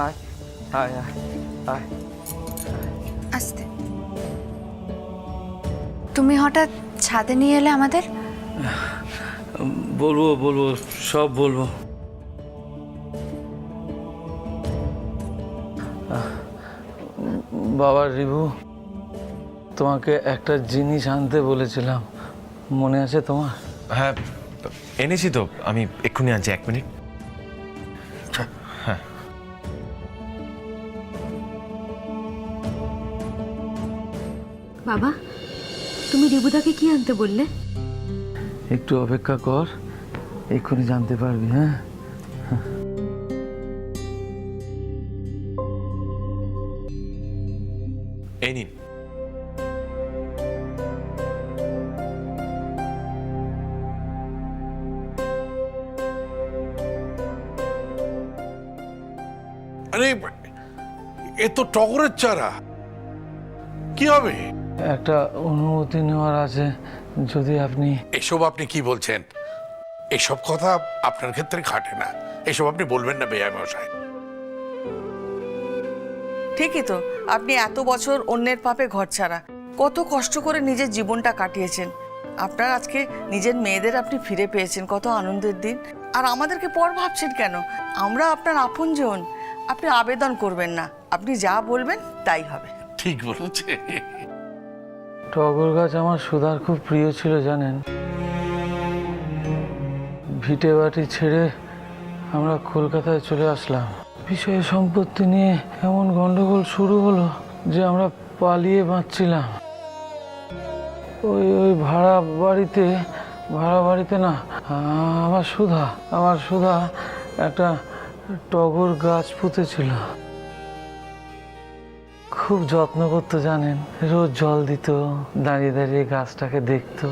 আয় আয় আয় আয়। আস্তে। তুমি হঠাৎ ছাদে নিয়ে এলে আমাদের? বলবো বলবো, সব বলবো। বাবা রিভু, তোমাকে একটা জিনিস আনতে বলেছিলাম, মনে আছে তোমার? হ্যাঁ এনেছি তো, আমি এক্ষুনি আনছি, 1 মিনিট। হ্যাঁ বাবা, তুমি রিবুদাকে কি আনতে বললে? একটু অপেক্ষা কর, এক্ষুনি জানতে পারবি। হ্যাঁ এই নিন। আরে এ তো টগরের চারা, কি হবে? একটা অনুমতি নেওয়ার আছে, যদি আপনি। এসব আপনি কি বলছেন? এসব কথা আপনার ক্ষেত্রে খাটে না, এসব আপনি বলবেন না বেয়াই মশাই। ঠিকই তো, আপনি এত বছর অন্যের পাপে ঘর ছাড়া কত কষ্ট করে নিজের জীবনটা কাটিয়েছেন। আপনার আজকে নিজের মেয়েদের আপনি ফিরে পেয়েছেন, কত আনন্দের দিন। আর আমাদেরকে পর ভাবছেন কেন? আমরা আপনার আপনজন। আপনি আবেদন করবেন না, আপনি যা বলবেন তাই হবে। ঠিক বলেছে। টগর গাছ আমার সুধার খুব প্রিয় ছিল জানেন। ভিটে বাটি ছেড়ে আমরা কলকাতায় চলে আসলাম। বিষয় সম্পত্তি নিয়ে এমন গন্ডগোল শুরু হলো যে আমরা পালিয়ে বাঁচছিলাম। ওই ওই ভাড়া বাড়িতে না, আমার সুধা একটা টগর গাছ পুঁতেছিল। খুব যত্ন করতো জানেন, রোজ জল দিত, দাঁড়িয়ে দাঁড়িয়ে গাছটাকে দেখতো।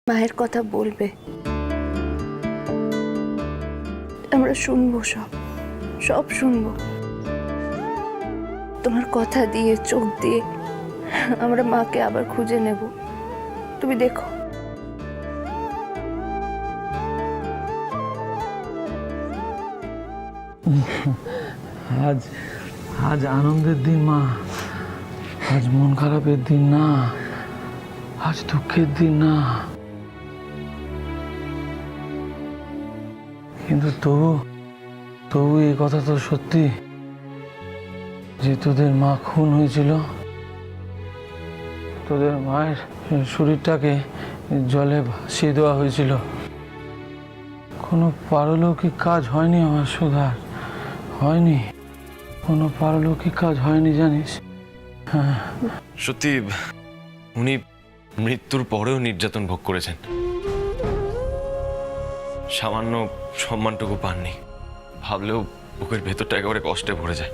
মায়ের কথা বলবে, আমরা শুনবো, সব শুনবো। তোমার কথা দিয়ে, চোখ দিয়ে আমরা মাকে আবার খুঁজে নেব। তুমি দেখো। আজ আনন্দের দিন মা, আজ মন খারাপের দিন না, আজ দুঃখের দিন না। কিন্তু তবু এই কথা তো সত্যি যে তোদের মা খুন হয়েছিল। তোদের মায়ের শরীরটাকে জলে ভাসিয়ে দেওয়া হয়েছিল। কোনো পারলৌকিক কাজ হয়নি আমার সুধার, হয়নি। কোনো পারলৌকিক কাজ হয়নি জানিস। হ্যাঁ সত্যি উনি মৃত্যুর পরেও নির্যাতন ভোগ করেছেন, সামান্য সম্মানটুকু পাননি। ভাবলেও বুকের ভেতরটা একেবারে কষ্টে ভরে যায়।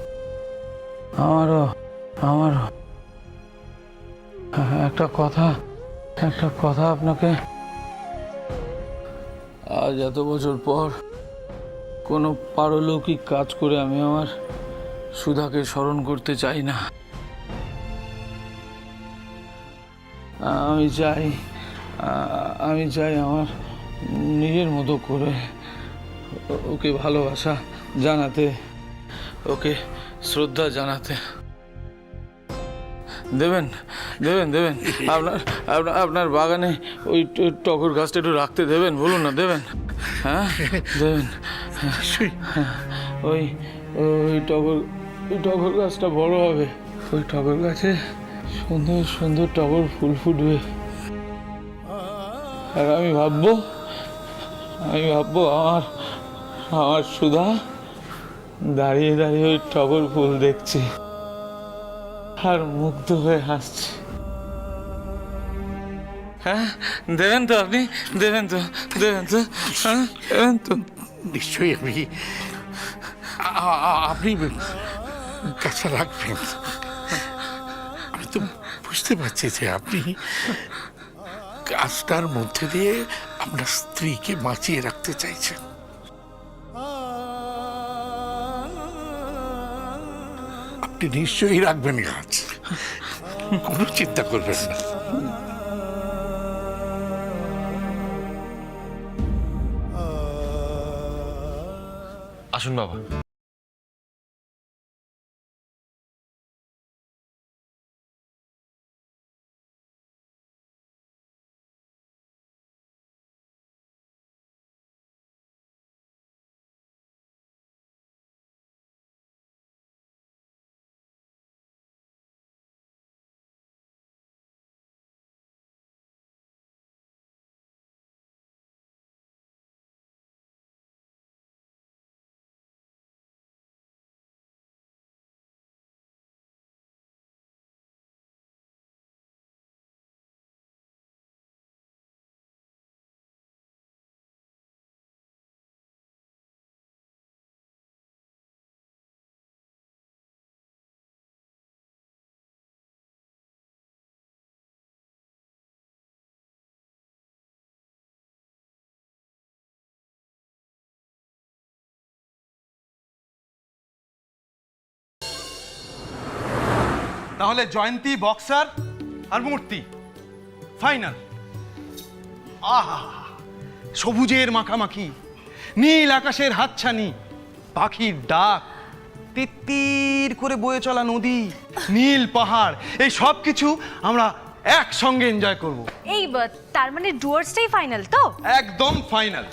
আমারও একটা কথা আপনাকে। আজ এত বছর পর কোনো পারলৌকিক কাজ করে আমি আমার সুধাকে স্মরণ করতে চাই না। আমি চাই আমার নিজের মতো করে ওকে ভালোবাসা জানাতে, ওকে শ্রদ্ধা জানাতে। দেবেন আপনার বাগানে ওই টগর গাছটা একটু রাখতে দেবেন, বলুন না, দেবেন? হ্যাঁ দেবেন। ওই টগর গাছটা বড় হবে, ওই টগর গাছে সুন্দর সুন্দর টগর ফুল ফুটবে। আর আমি ভাববো আমার সুধা দাঁড়িয়ে দাঁড়িয়ে ওই টগর ফুল দেখছি আর মুগ্ধ হয়ে হাসছি। হ্যাঁ দেবেন তো আপনি, দেবেন তো, দেবেন তো, হ্যাঁ দেবেন তো। নিশ্চয়ই আমি আপনি কাছে রাখবেন। আমি তো বুঝতে পারছি যে আপনি কাজটার মধ্যে দিয়ে আপনার স্ত্রীকে বাঁচিয়ে রাখতে চাইছেন। আপনি নিশ্চয়ই রাখবেন গাছ, কোনো চিন্তা করবেন না। আসুন বাবা। তাহলে জয়ন্তী বক্সার আর মূর্তি ফাইনাল। আহা, সবুজের মাখামাখি, নীল আকাশের হাতছানি, পাখির ডাক, তিত্তির করে বয়ে চলা নদী, নীল পাহাড়, এই সব কিছু আমরা একসঙ্গে এনজয় করব। এই তার মানে ডুয়ার্সটাই ফাইনাল তো? একদম ফাইনাল।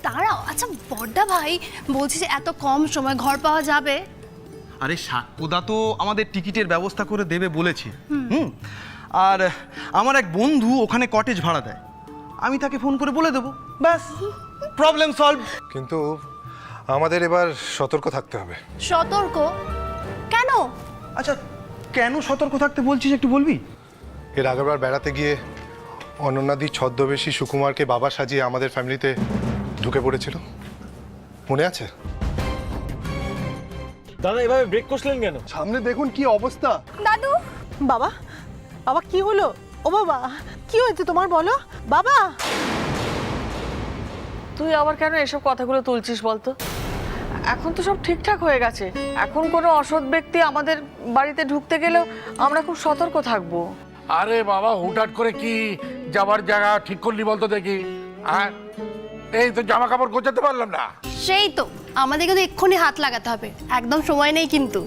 দাঁড়াও, আচ্ছা বড়দা ভাই, বলছি যে এত কম সময় ঘর পাওয়া যাবে? আরে সাক্ষ্যদা তো আমাদের টিকিটের ব্যবস্থা করে দেবে বলেছে। আর আমার এক বন্ধু ওখানে কটেজ ভাড়া দেয়, আমি তাকে ফোন করে বলে দেবো, ব্যাস প্রবলেম সলভ। কিন্তু আমাদের এবার সতর্ক থাকতে হবে। সতর্ক কেন? আচ্ছা, কেন সতর্ক থাকতে বলছিস একটু বলবি? এর আগেরবার বেড়াতে গিয়ে অনন্যাদি ছদ্মবেশী সুকুমারকে বাবা সাজিয়ে আমাদের ফ্যামিলিতে ঢুকে পড়েছিল, মনে আছে? দাদা এভাবে ব্রেক করছিলেন কেন? সামনে দেখুন কি অবস্থা। দাদু, বাবা, বাবা কি হলো? ও বাবা, কি হয়েছে তোমার বলো বাবা? তুই আবার কেন এসব কথাগুলো তুলছিস বলতো? এখন তো সব ঠিকঠাক হয়ে গেছে। এখন কোনো অসৎ ব্যক্তি আমাদের বাড়িতে ঢুকতে গেলেও আমরা খুব সতর্ক থাকবো। আরে বাবা, হুটহাট করে কি যাবার জায়গা ঠিক করলি বলতো দেখি? আর এই তো জামা কাপড় গোছাতে পারলাম না। সেই তো, আমাদেরকে তো এক্ষুনি হাত লাগাতে হবে, একদম সময় নেই কিন্তু।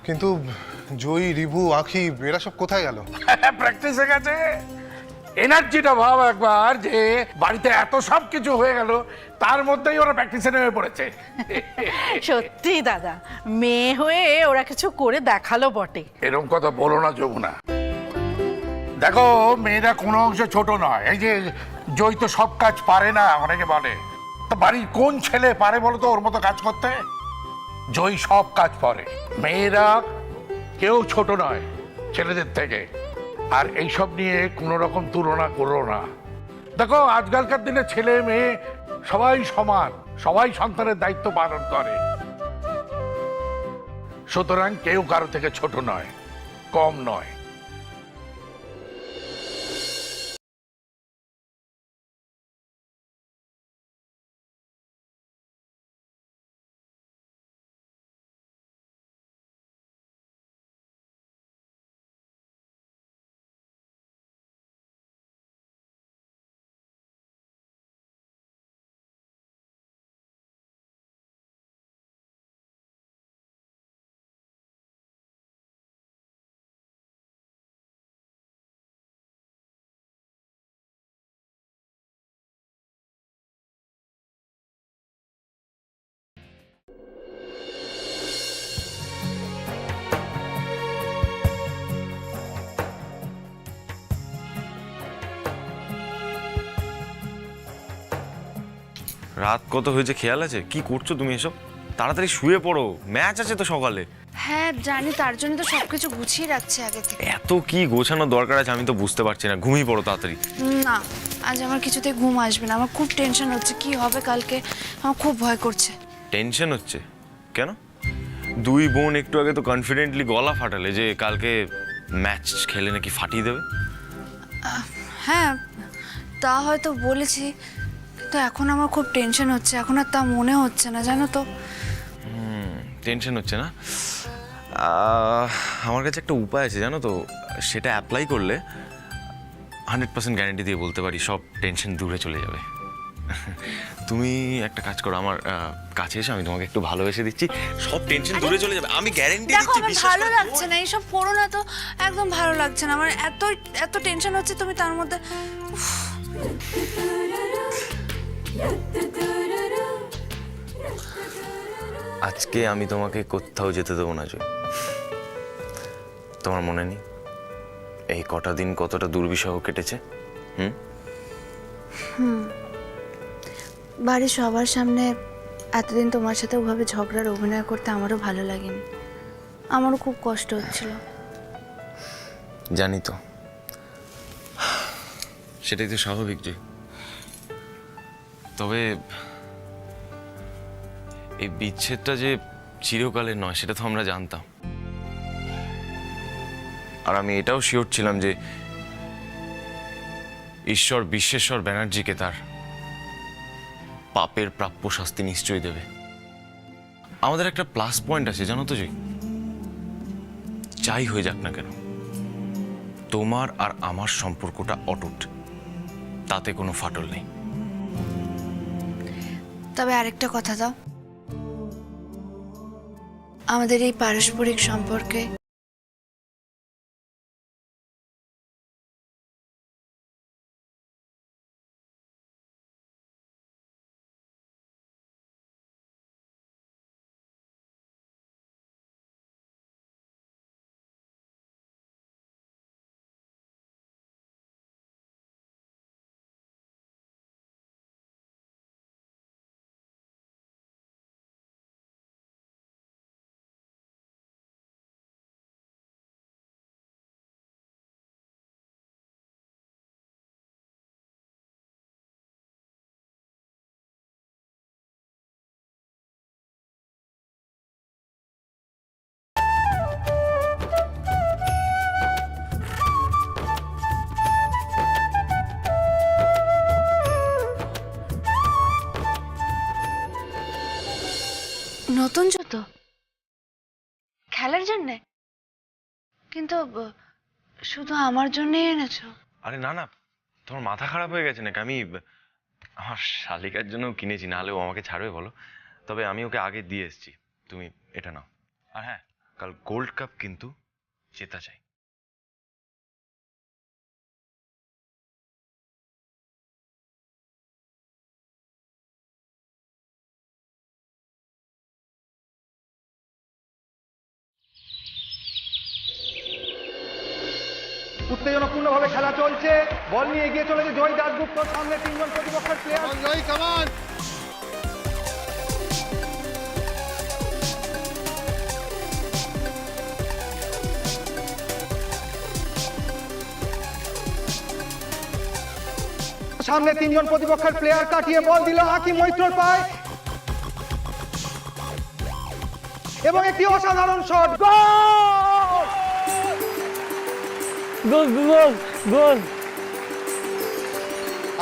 কিন্তু জয়ী, রিভু, আঁখি এরা সব কোথায় গেল? প্র্যাকটিস হয়ে গেছে। এনার্জিটা ভাব একবার, যে বাড়িতে এত সব কিছু হয়ে গেল, তার মধ্যেই ওরা প্র্যাকটিসে নেমে পড়েছে। সত্যি দাদা, মেয়ে হয়ে ওরা কিছু করে দেখালো বটে। এরকম কথা বলো না যমুনা। দেখো, মেয়েরা কোনো অংশে ছোট নয়। এই যে জয় তো সব কাজ পারে না, অনেকে বলে। তো বাড়ির কোন ছেলে পারে বলো তো ওর মতো কাজ করতে? জয় সব কাজ পারে। মেয়েরা কেউ ছোট নয় ছেলেদের থেকে। আর এইসব নিয়ে কোনো রকম তুলনা করো না। দেখো, আজকালকার দিনে ছেলে মেয়ে সবাই সমান, সবাই সন্তানের দায়িত্ব পালন করে। সুতরাং কেউ কারো থেকে ছোট নয়, কম নয়। রাত কত হয়েছে খেয়াল আছে? কি করছো তুমি এসব? তাড়াতাড়ি শুয়ে পড়ো, ম্যাচ আছে তো সকালে। হ্যাঁ জানি, তার জন্য তো সবকিছু গুছিয়ে রাখছি আগে থেকে। এত কি গোছানোর দরকার আছে আমি তো বুঝতে পারছি না। ঘুমিয়ে পড়ো তাড়াতাড়ি। না, আজ আমার কিছুতে ঘুম আসবে না। আমার খুব টেনশন হচ্ছে, কি হবে কালকে, আমার খুব ভয় করছে। টেনশন হচ্ছে কেন? দুই বোন একটু আগে তো কনফিডেন্টলি গলা ফাটালে যে কালকে ম্যাচ খেলে নাকি ফাটিয়ে দেবে। হ্যাঁ তা হয়তো বলেছি, তো এখন আমার খুব টেনশন হচ্ছে। এখন আর তা মনে হচ্ছে না, জানো তো। টেনশন হচ্ছে না? আমার কাছে একটা উপায় আছে জানো তো, সেটা অ্যাপ্লাই করলে 100% গ্যারান্টি দিয়ে বলতে পারি সব টেনশন দূরে চলে যাবে। তুমি একটা কাজ করো, আমার কাছে এসে আমি তোমাকে একটু ভালোবেসে দিচ্ছি, সব টেনশন দূরে চলে যাবে, আমি গ্যারান্টি দেখো দিচ্ছি। আমার বিশ্বাস ভালো করো। লাগছে না, এইসব করো না তো, একদম ভালো লাগছে না আমার। এত এত টেনশন হচ্ছে, তুমি তার মধ্যে উফ। আজকে আমি তোমাকে কোথাও যেতে দেবো না জয়। তোমার মনে নেই এই কটা দিন কতটা দুর্বিষহ কেটেছে? বাড়ির সবার সামনে এতদিন তোমার সাথে ওভাবে ঝগড়ার অভিনয় করতে আমারও ভালো লাগেনি। আমারও খুব কষ্ট হচ্ছিল। জানি তো, সেটাই তো স্বাভাবিক যে। তবে এই বিচ্ছেদটা যে চিরকালের নয় সেটা তো আমরা জানতাম। আর আমি এটাও শিওর ছিলাম যে ঈশ্বর বিশ্বেশ্বর ব্যানার্জিকে তার পাপের প্রাপ্য শাস্তি নিশ্চয়ই দেবে। আমাদের একটা প্লাস পয়েন্ট আছে জানো তো, যে যাই হয়ে যাক না কেন তোমার আর আমার সম্পর্কটা অটুট, তাতে কোনো ফাটল নেই। তবে আরেকটা কথা দাও, আমাদের এই পারস্পরিক সম্পর্কে নতুন জুতো খেলার জন্যে, কিন্তু শুধু আমার জন্যই এনেছো? আরে না না, তোমার মাথা খারাপ হয়ে গেছে নাকি? আমি আমার শালিকার জন্য কিনেছি, না হলে ও আমাকে ছাড়বে বলো? তবে আমি ওকে আগে দিয়ে এসেছি, তুমি এটা নাও। আর হ্যাঁ, কাল গোল্ড কাপ কিন্তু জেতা চাই। উত্তেজনাপূর্ণভাবে খেলা চলছে, বল নিয়ে এগিয়ে চলেছে জয় দাশগুপ্ত, সামনে তিনজন প্রতিপক্ষের প্লেয়ার। জয় কামান। সামনে তিনজন প্রতিপক্ষের প্লেয়ার কাটিয়ে বল দিল আঁখি মৈত্রর পায়, এবং একটি অসাধারণ শট। গোল! গোল গোল গোল!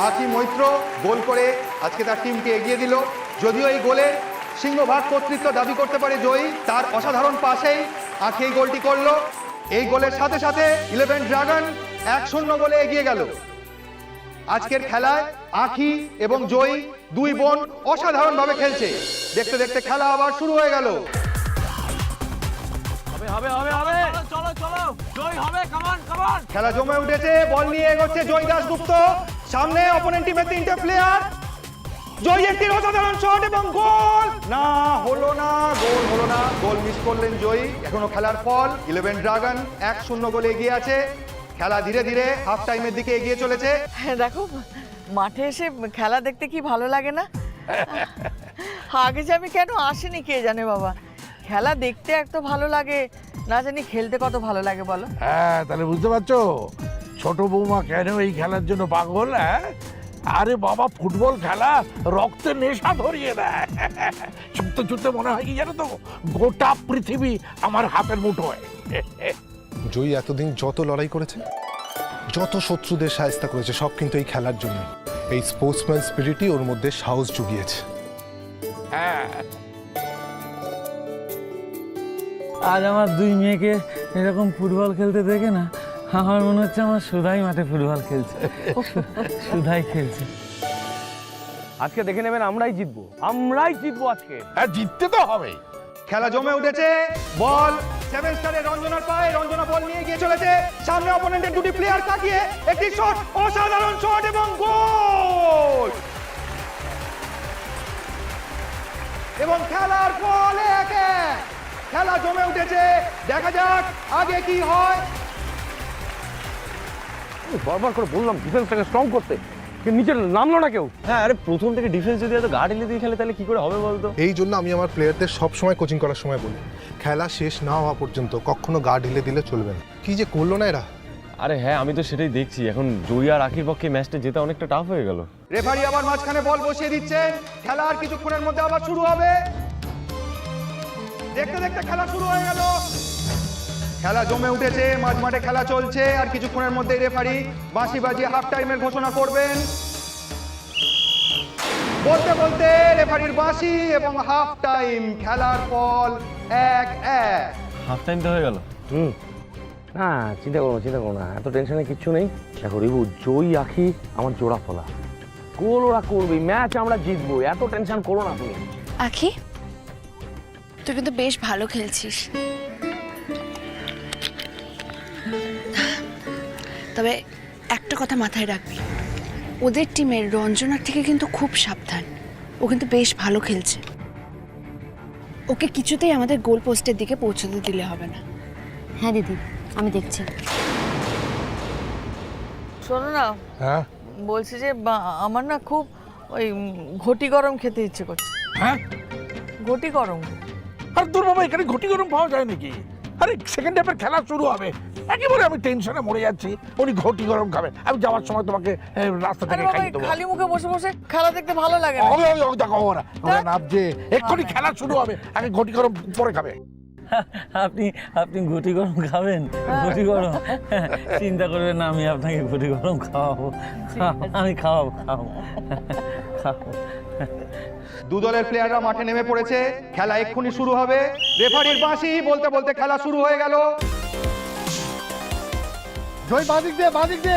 আঁখি মৈত্র গোল করে আজকে তার টিমকে এগিয়ে দিল। যদিও এই গোলে সিংহভাগ কর্তৃত্ব দাবি করতে পারে জয়ী, তার অসাধারণ পাশেই আঁখি এই গোলটি করলো। এই গোলের সাথে সাথে 11 ড্রাগন 1-0 গোলে এগিয়ে গেল। আজকের খেলায় আঁখি এবং জয়ী দুই বোন অসাধারণভাবে খেলছে। দেখতে দেখতে খেলা আবার শুরু হয়ে গেল। খেলা জমে উঠেছে, বল নিয়ে এগোচ্ছে জয় দাশগুপ্ত, সামনে অপোনেন্ট টিমের তিনটে প্লেয়ার। জয় একটি অসাধারণ শট এবং গোল! না হলো না, গোল হলো না, গোল মিস করলেন জয়ী। এখনো খেলার ফল 11 ড্রাগন 1-0 গোলে এগিয়ে আছে। খেলা ধীরে ধীরে হাফ টাইমের দিকে এগিয়ে চলেছে। দেখো মাঠে এসে খেলা দেখতে কি ভালো লাগে না? আগে যে আমি কেন আসিনি কে জানে বাবা। খেলা দেখতে এত ভালো লাগে, না জানি খেলতে কত ভালো লাগে বলো। হ্যাঁ, তাহলে বুঝতে পারছো ছোট বৌমা কেন এই খেলার জন্য পাগল। হ্যাঁ, আরে বাবা, ফুটবল খেলা রক্তে নেশা ধরিয়ে দেয়। ছুটতে ছুটতে মনে হয় কি জানো তো, গোটা পৃথিবী আমার হাতের মুঠোয়। জয়ী এতদিন যত লড়াই করেছে, যত শত্রুদের সাহায্য করেছে, সব কিন্তু এই খেলার জন্য। এই স্পোর্টসম্যান স্পিরিটই ওর মধ্যে সাহস জুগিয়েছে। হ্যাঁ, আজ আমার দুই মেয়েকে এরকম ফুটবল খেলতে দেখে না আমার মনে হচ্ছে আমার সুধাই মাঠে ফুটবল খেলছে, সুধাই খেলছে। আজকে দেখে নেবেন আমরাই জিতবো আজকে। হ্যাঁ, জিততে তো হবে। খেলা জমে উঠেছে। বল 7 স্টারের রঞ্জনার পায়ে, রঞ্জনা বল নিয়ে গিয়ে চলেছে সামনে, অপোনেন্টের দুটি প্লেয়ার কাটিয়ে একটি শট, অসাধারণ শট এবং গোল। এবং খেলার ফল 1-1। খেলা জমে উঠেছে, দেখা যাক আগে কি হয়। বারবার করে বললাম ডিফেন্সটাকে স্ট্রং করতে, কিন্তু নিচে নামলো না কেউ। হ্যাঁ, আরে প্রথম থেকে ডিফেন্স যদি এত গার্ড এলে দিয়ে খেলে তাহলে কি করে হবে বলতো? এই জন্য আমি আমার প্লেয়ারদের সব সময় কোচিং করার সময় বলি, খেলা শেষ না হওয়া পর্যন্ত কখনো গা ঢিলে দিলে চলবে না। কি যে করলো না এরা। আরে হ্যাঁ, আমি তো সেটাই দেখছি। এখন জয়ী আর আখির পক্ষে ম্যাচটা জেতা অনেকটা টাফ হয়ে গেল। রেফারি আবার মাঝখানে বল বসিয়ে দিচ্ছেন। খেলা আর কিছুক্ষণের মধ্যে আবার শুরু হবে। দেখতে দেখতে খেলা শুরু হয়ে গেল। খেলা জমে উঠেছে, মাঝ মাঠে খেলা চলছে। আর কিছুক্ষণের মধ্যে রেফারি বাঁশি বাজিয়ে হাফ টাইমের ঘোষণা করবেন। বলতে বলতে রেফারির বাঁশি এবং হাফ টাইম। খেলার ফল 1-1। হাফ টাইম তো হয়ে গেল। না, চিন্তা করো না, এত টেনশনে কিচ্ছু নেই। দেখো রিবু, জয়ী আখি আমার জোড়া ফলা, গোল ওরা করবে, ম্যাচ আমরা জিতবো, এত টেনশন করো না তুমি। আখি, তুই কিন্তু বেশ ভালো খেলছিস, তবে একটা কথা মাথায় রাখবি, ওদের টিমের রঞ্জনার থেকে কিন্তু খুব সাবধান। ও কিন্তু বেশ ভালো খেলছে, ওকে কিছুতেই আমাদের গোল পোস্টের দিকে পৌঁছতে দিলে হবে না। হ্যাঁ দিদি, আমি দেখছি। শোনো না, হ্যাঁ, বলছি যে আমার না খুব ওই ঘটি গরম খেতে ইচ্ছে করছে। হ্যাঁ, ঘটি গরম। আর তোর বাবা, এখানে ঘটি গরম পাওয়া যায় নাকি? আরে সেকেন্ড হাফের খেলা শুরু হবে, একেবারে আমি টেনশনে মরে যাচ্ছি। উনি ঘটি গরম খাবেন, আমি যাওয়ার সময় তোমাকে রাস্তা থেকে খাইয়ে দেবো। খালি মুখে বসে বসে খেলা দেখতে ভালো লাগে না। দেখো ওরা নামছে, এক্ষুনি খেলা শুরু হবে, আগে ঘটি গরম পরে খাবে। আপনি ঘটি গরম খাবেন? ঘটি গরম চিন্তা করবেন না, আমি আপনাকে ঘটি গরম খাওয়াবো। আমি খাওয়াবো। দু দলের প্লেয়াররা মাঠে নেমে পড়েছে। খেলা এক্ষুনি শুরু হবে। রেফারির বাঁশি বলতে বলতে খেলা শুরু হয়ে গেল। জয়, বাদিক দে।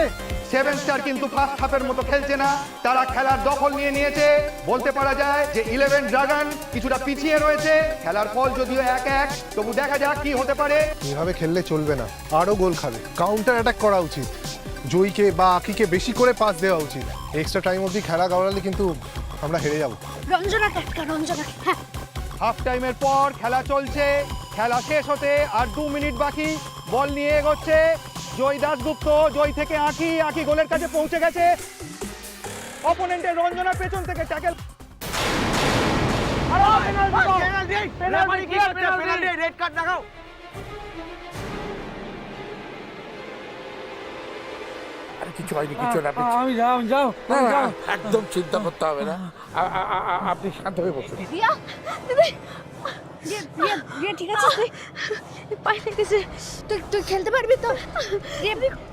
7 স্টার কিন্তু ফার্স্ট হাফের মতো খেলছে না, তারা খেলার দখল নিয়ে নিয়েছে। বলতে পারা যায় যে 11 ড্রাগন কিছুটা পিছিয়ে রয়েছে। খেলার ফল যদিও 1-1, তবু দেখা যাক কি হতে পারে। এভাবে খেললে চলবে না, আরও গোল খাবে। কাউন্টার অ্যাটাক করা উচিত, জয়ীকে বা আখিকে বেশি করে পাস দেওয়া উচিত। এক্সট্রা টাইম অবধি খেলা গড়ালে কিন্তু আমরা হেরে যাব। রঞ্জনা, হ্যাঁ। হাফ টাইমের পর খেলা চলছে। খেলা শেষ হতে আর 2 মিনিট বাকি। বল নিয়ে এগোচ্ছে জয় দাশগুপ্ত। জয় থেকে আখি, আখি গোলের কাছে পৌঁছে গেছে। অপোনেন্টের রঞ্জনা পেছন থেকে ট্যাকেল। রেড কার্ড দেখাও। কিছু হয়নি, কিছু না। আমি যাও। একদম চিন্তা করতে হবে না, আপনি শান্ত হয়ে বসুন। ঠিক আছে, তুই পায়ে লেগেছে, তুই খেলতে পারবি তো?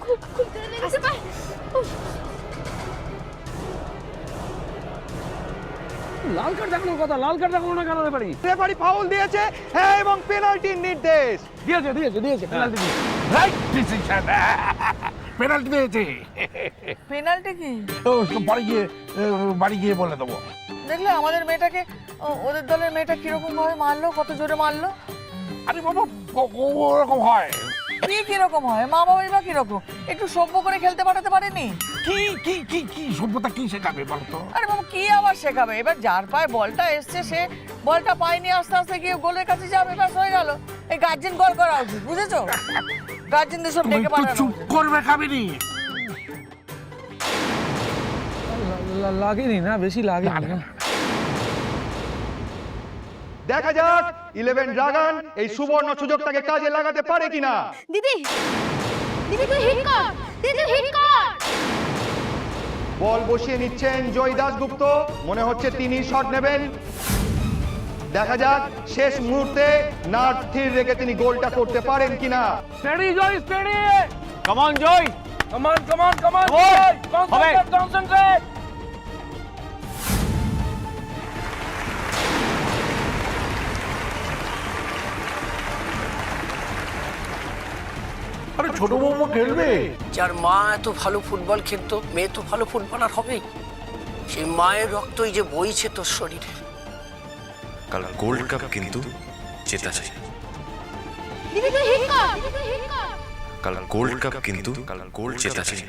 খুব খুব লেগেছে পায়ে। লাল কার্ড দেখানোর কথা, লাল কার্ড দেখানো না কেন রেফারি? রেফারি ফাউল দিয়েছে, হ্যাঁ, এবং পেনাল্টির নির্দেশ দিয়েছে পেনাল্টি। রাইট ডিসিশন, পেনাল্টি দিয়েছে। পেনাল্টি কি? বাড়ি গিয়ে বলে দেবো। দেখলে আমাদের মেয়েটাকে, ওদের দলের মেয়েটা কিরকম ভাবে মারলো, কত জোরে মারলো। আরে বাবা, ওরকম হয়? কিরকম হয়? মা বাবাই বা কিরকম? একটু সভ্য করে খেলতে পাঠাতে পারেনি? কি সভ্যতা কি শেখাবে বলতো? আরে বাবা, কি আবার শেখাবে? এবার যার পায়ে বলটা এসছে সে বলটা পায়নি, আস্তে আস্তে গিয়ে গোলের কাছে যাবে, ব্যাস হয়ে গেল। এই গার্জেন গোল করা উচিত, বুঝেছো? গার্জেনদের সব ডেকে পাঠানো। চুপ করবে, খাবিনি? লাগেনি না, বেশি লাগেনি। দেখা যাক 11 ড্রাগন এই সুবর্ণ সুযোগটাকে কাজে লাগাতে পারে কিনা। দিদি দিদি তুই হিট কর, দিদি হিট কর। বল বসিয়ে নিচ্ছেন জয় দাশগুপ্ত, মনে হচ্ছে তিনি শট নেবেন। দেখা যাক শেষ মুহূর্তে নাট স্থির রেখে তিনি গোলটা করতে পারেন কিনা। Steady Joy, steady. Come on Joy, come on come on come on. Concentrate concentrate. আরে ছোট বৌমা খেলবে? যার মা এত ভালো ফুটবল খেলতো, মেয়ে তো ভালো ফুটবলার হবেই। সেই মায়ের রক্তই যে বইছে তোর শরীরে। কাল গোল্ড কাপ কিন্তু জেতা চাই। দিদি তুই হিট কর, দিদি তুই হিট কর। কাল গোল্ড কাপ কিন্তু জেতা চাই।